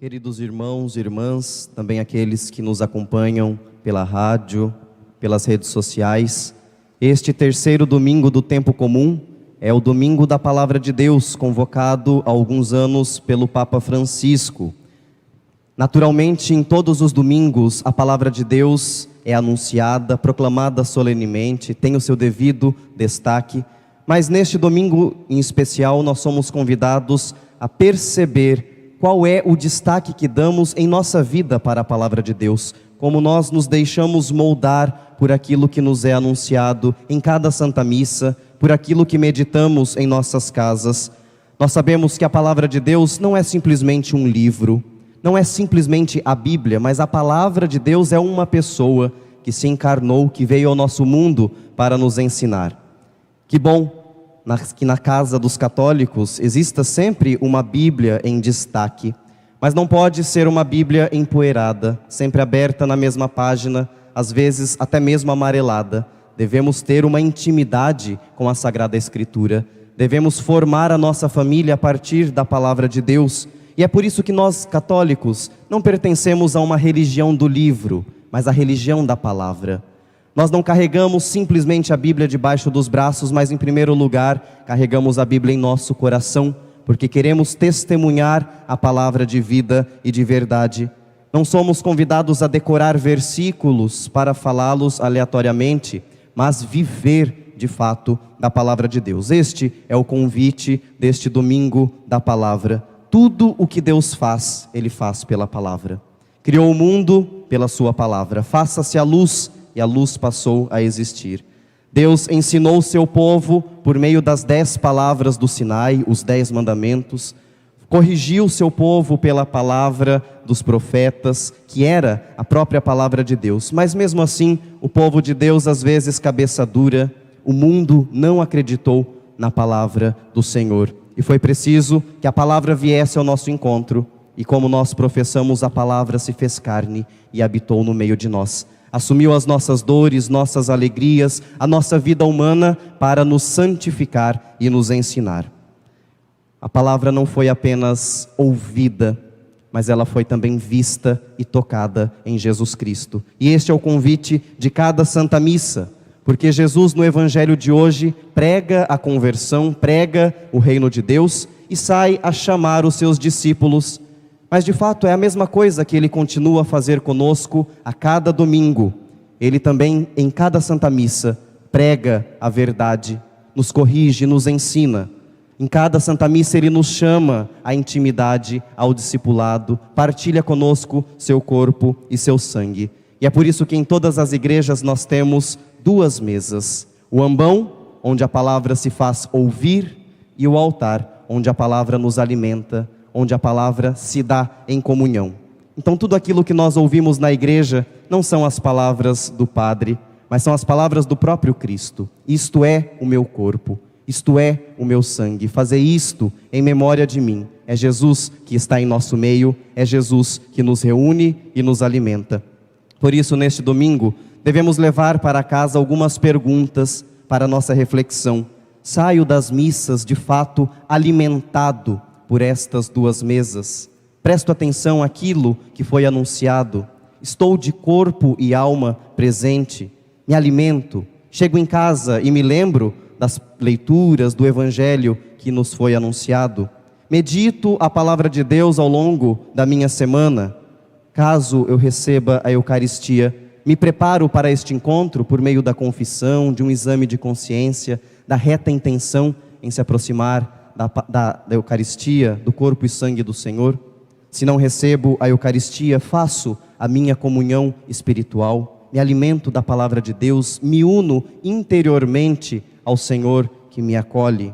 Queridos irmãos e irmãs, também aqueles que nos acompanham pela rádio, pelas redes sociais, este terceiro domingo do tempo comum é o domingo da Palavra de Deus, convocado há alguns anos pelo Papa Francisco. Naturalmente, em todos os domingos, a Palavra de Deus é anunciada, proclamada solenemente, tem o seu devido destaque, mas neste domingo em especial nós somos convidados a perceber qual é o destaque que damos em nossa vida para a Palavra de Deus, como nós nos deixamos moldar por aquilo que nos é anunciado em cada Santa Missa, por aquilo que meditamos em nossas casas. Nós sabemos que a Palavra de Deus não é simplesmente um livro, não é simplesmente a Bíblia, mas a Palavra de Deus é uma pessoa que se encarnou, que veio ao nosso mundo para nos ensinar. Que bom que na casa dos católicos exista sempre uma Bíblia em destaque, mas não pode ser uma Bíblia empoeirada, sempre aberta na mesma página, às vezes até mesmo amarelada. Devemos ter uma intimidade com a Sagrada Escritura, devemos formar a nossa família a partir da Palavra de Deus, e é por isso que nós, católicos, não pertencemos a uma religião do livro, mas à religião da Palavra. Nós não carregamos simplesmente a Bíblia debaixo dos braços, mas em primeiro lugar, carregamos a Bíblia em nosso coração, porque queremos testemunhar a palavra de vida e de verdade. Não somos convidados a decorar versículos para falá-los aleatoriamente, mas viver de fato da palavra de Deus. Este é o convite deste domingo da palavra. Tudo o que Deus faz, Ele faz pela palavra. Criou o mundo pela sua palavra. Faça-se a luz, e a luz passou a existir. Deus ensinou o seu povo por meio das 10 palavras do Sinai, os 10 mandamentos. Corrigiu o seu povo pela palavra dos profetas, que era a própria palavra de Deus. Mas mesmo assim, o povo de Deus, às vezes cabeça dura, o mundo não acreditou na palavra do Senhor. E foi preciso que a palavra viesse ao nosso encontro. E como nós professamos, a palavra se fez carne e habitou no meio de nós. Assumiu as nossas dores, nossas alegrias, a nossa vida humana para nos santificar e nos ensinar. A palavra não foi apenas ouvida, mas ela foi também vista e tocada em Jesus Cristo. E este é o convite de cada Santa Missa, porque Jesus no Evangelho de hoje prega a conversão, prega o reino de Deus e sai a chamar os seus discípulos. Mas de fato é a mesma coisa que Ele continua a fazer conosco a cada domingo. Ele também, em cada Santa Missa, prega a verdade, nos corrige, nos ensina. Em cada Santa Missa Ele nos chama à intimidade, ao discipulado, partilha conosco seu corpo e seu sangue. E é por isso que em todas as igrejas nós temos 2 mesas. O ambão, onde a palavra se faz ouvir, e o altar, onde a palavra nos alimenta, onde a palavra se dá em comunhão. Então tudo aquilo que nós ouvimos na igreja não são as palavras do Padre, mas são as palavras do próprio Cristo. Isto é o meu corpo, isto é o meu sangue. Fazer isto em memória de mim. É Jesus que está em nosso meio, é Jesus que nos reúne e nos alimenta. Por isso, neste domingo, devemos levar para casa algumas perguntas para a nossa reflexão. Saio das missas, de fato, alimentado por estas 2 mesas? Presto atenção àquilo que foi anunciado? Estou de corpo e alma presente? Me alimento? Chego em casa e me lembro das leituras do Evangelho que nos foi anunciado? Medito a palavra de Deus ao longo da minha semana? Caso eu receba a Eucaristia, me preparo para este encontro por meio da confissão, de um exame de consciência, da reta intenção em se aproximar da Eucaristia, do corpo e sangue do Senhor? Se não recebo a Eucaristia, faço a minha comunhão espiritual, me alimento da palavra de Deus, me uno interiormente ao Senhor que me acolhe.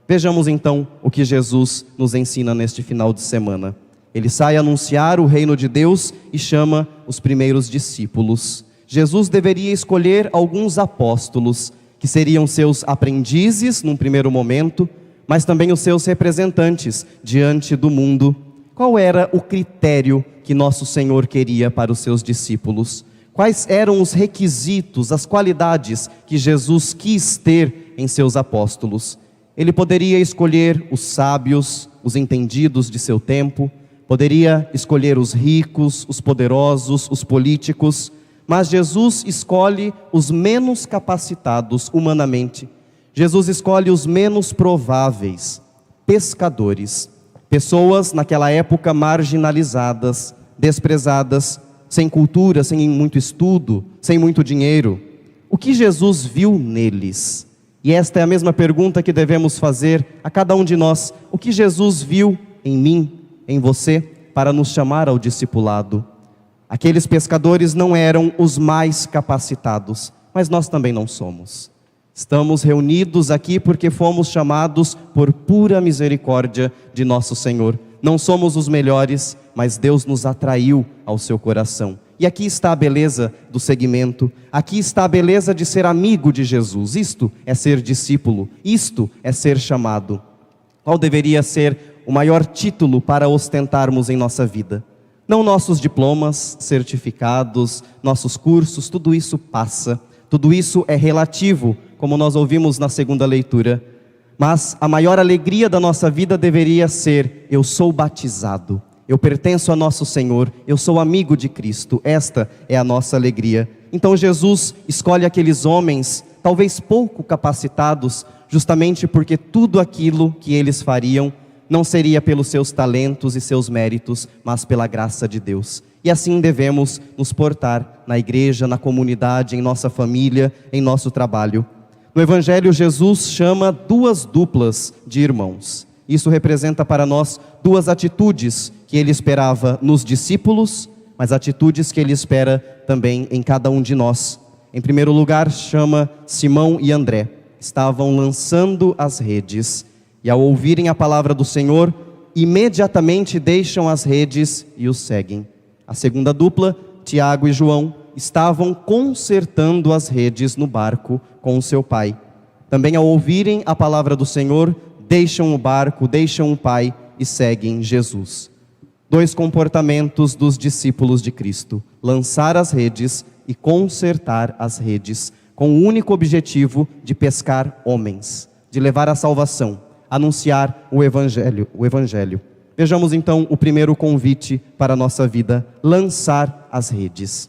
Vejamos então o que Jesus nos ensina neste final de semana. Ele sai a anunciar o reino de Deus e chama os primeiros discípulos. Jesus deveria escolher alguns apóstolos, que seriam seus aprendizes num primeiro momento, mas também os seus representantes diante do mundo. Qual era o critério que nosso Senhor queria para os seus discípulos? Quais eram os requisitos, as qualidades que Jesus quis ter em seus apóstolos? Ele poderia escolher os sábios, os entendidos de seu tempo, Poderia escolher os ricos, os poderosos, os políticos, mas Jesus escolhe os menos capacitados humanamente. Jesus escolhe os menos prováveis, pescadores, pessoas naquela época marginalizadas, desprezadas, sem cultura, sem muito estudo, sem muito dinheiro. O que Jesus viu neles? E esta é a mesma pergunta que devemos fazer a cada um de nós. O que Jesus viu em mim, em você, para nos chamar ao discipulado? Aqueles pescadores não eram os mais capacitados, mas nós também não somos. Estamos reunidos aqui porque fomos chamados por pura misericórdia de nosso Senhor. Não somos os melhores, mas Deus nos atraiu ao seu coração. E aqui está a beleza do seguimento, aqui está a beleza de ser amigo de Jesus. Isto é ser discípulo, isto é ser chamado. Qual deveria ser o maior título para ostentarmos em nossa vida? Não nossos diplomas, certificados, nossos cursos, tudo isso passa, tudo isso é relativo, como nós ouvimos na segunda leitura. Mas a maior alegria da nossa vida deveria ser: eu sou batizado, eu pertenço a nosso Senhor, eu sou amigo de Cristo. Esta é a nossa alegria. Então Jesus escolhe aqueles homens, talvez pouco capacitados, justamente porque tudo aquilo que eles fariam não seria pelos seus talentos e seus méritos, mas pela graça de Deus. E assim devemos nos portar na igreja, na comunidade, em nossa família, em nosso trabalho. No Evangelho, Jesus chama duas duplas de irmãos. Isso representa para nós duas atitudes que ele esperava nos discípulos, mas atitudes que ele espera também em cada um de nós. Em primeiro lugar, chama Simão e André. Estavam lançando as redes e, ao ouvirem a palavra do Senhor, imediatamente deixam as redes e os seguem. A segunda dupla, Tiago e João, estavam consertando as redes no barco com o seu pai. Também, ao ouvirem a palavra do Senhor, deixam o barco, deixam o pai e seguem Jesus. Dois comportamentos dos discípulos de Cristo: lançar as redes e consertar as redes, com o único objetivo de pescar homens, de levar a salvação, anunciar o Evangelho. Vejamos então o primeiro convite para a nossa vida: lançar as redes.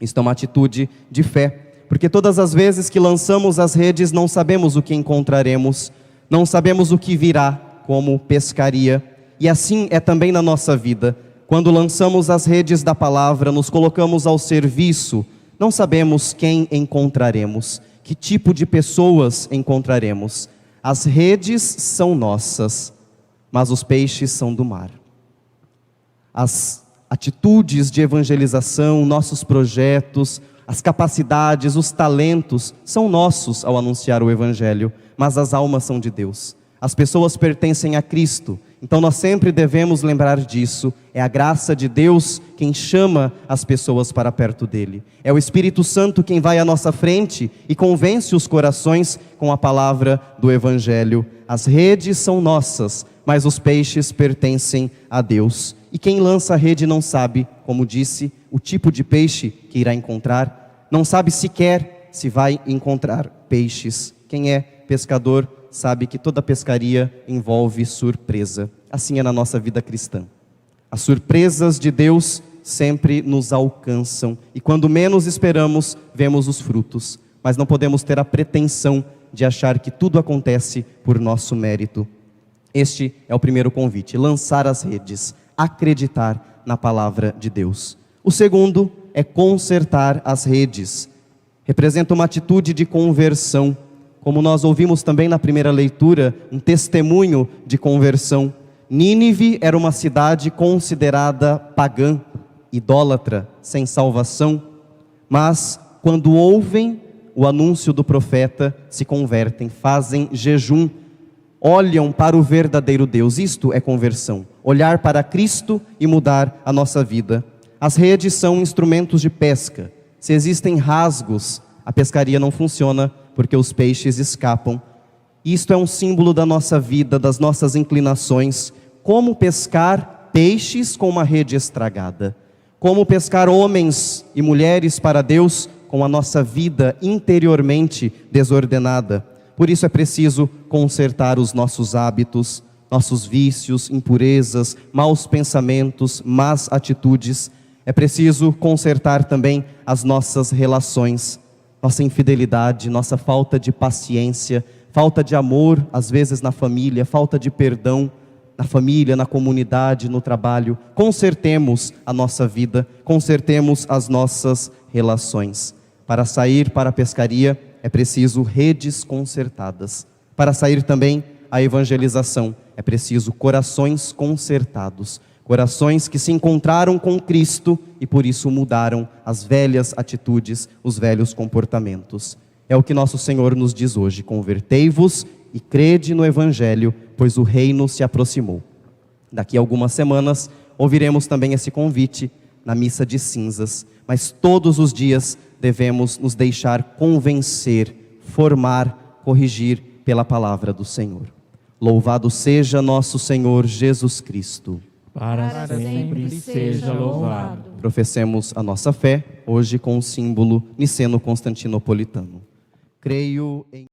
Isto é uma atitude de fé, porque todas as vezes que lançamos as redes não sabemos o que encontraremos, não sabemos o que virá como pescaria. E assim é também na nossa vida. Quando lançamos as redes da palavra, nos colocamos ao serviço, não sabemos quem encontraremos, que tipo de pessoas encontraremos. As redes são nossas, mas os peixes são do mar. As atitudes de evangelização, nossos projetos, as capacidades, os talentos são nossos ao anunciar o Evangelho, mas as almas são de Deus. As pessoas pertencem a Cristo, então nós sempre devemos lembrar disso. É a graça de Deus quem chama as pessoas para perto dele. É o Espírito Santo quem vai à nossa frente e convence os corações com a palavra do Evangelho. As redes são nossas, mas os peixes pertencem a Deus. E quem lança a rede não sabe, como disse, o tipo de peixe que irá encontrar, não sabe sequer se vai encontrar peixes. Quem é pescador sabe que toda pescaria envolve surpresa. Assim é na nossa vida cristã. As surpresas de Deus sempre nos alcançam, e quando menos esperamos, vemos os frutos. Mas não podemos ter a pretensão de achar que tudo acontece por nosso mérito. Este é o primeiro convite: lançar as redes, acreditar na palavra de Deus. O segundo é consertar as redes. Representa uma atitude de conversão. Como nós ouvimos também na primeira leitura, um testemunho de conversão. Nínive era uma cidade considerada pagã, idólatra, sem salvação. Mas quando ouvem o anúncio do profeta, se convertem, fazem jejum, olham para o verdadeiro Deus. Isto é conversão: olhar para Cristo e mudar a nossa vida. As redes são instrumentos de pesca. Se existem rasgos, a pescaria não funciona, porque os peixes escapam. Isto é um símbolo da nossa vida, das nossas inclinações. Como pescar peixes com uma rede estragada? Como pescar homens e mulheres para Deus com a nossa vida interiormente desordenada? Por isso é preciso consertar os nossos hábitos, nossos vícios, impurezas, maus pensamentos, más atitudes. É preciso consertar também as nossas relações, nossa infidelidade, nossa falta de paciência, falta de amor, às vezes na família, falta de perdão na família, na comunidade, no trabalho. Consertemos a nossa vida, consertemos as nossas relações. Para sair para a pescaria é preciso redes consertadas. Para sair também à evangelização é preciso corações consertados. Corações que se encontraram com Cristo e por isso mudaram as velhas atitudes, os velhos comportamentos. É o que nosso Senhor nos diz hoje: convertei-vos e crede no Evangelho, pois o reino se aproximou. Daqui a algumas semanas ouviremos também esse convite na missa de cinzas, mas todos os dias devemos nos deixar convencer, formar, corrigir pela palavra do Senhor. Louvado seja nosso Senhor Jesus Cristo. Para sempre seja louvado. Professemos a nossa fé, hoje com o símbolo niceno-constantinopolitano. Creio em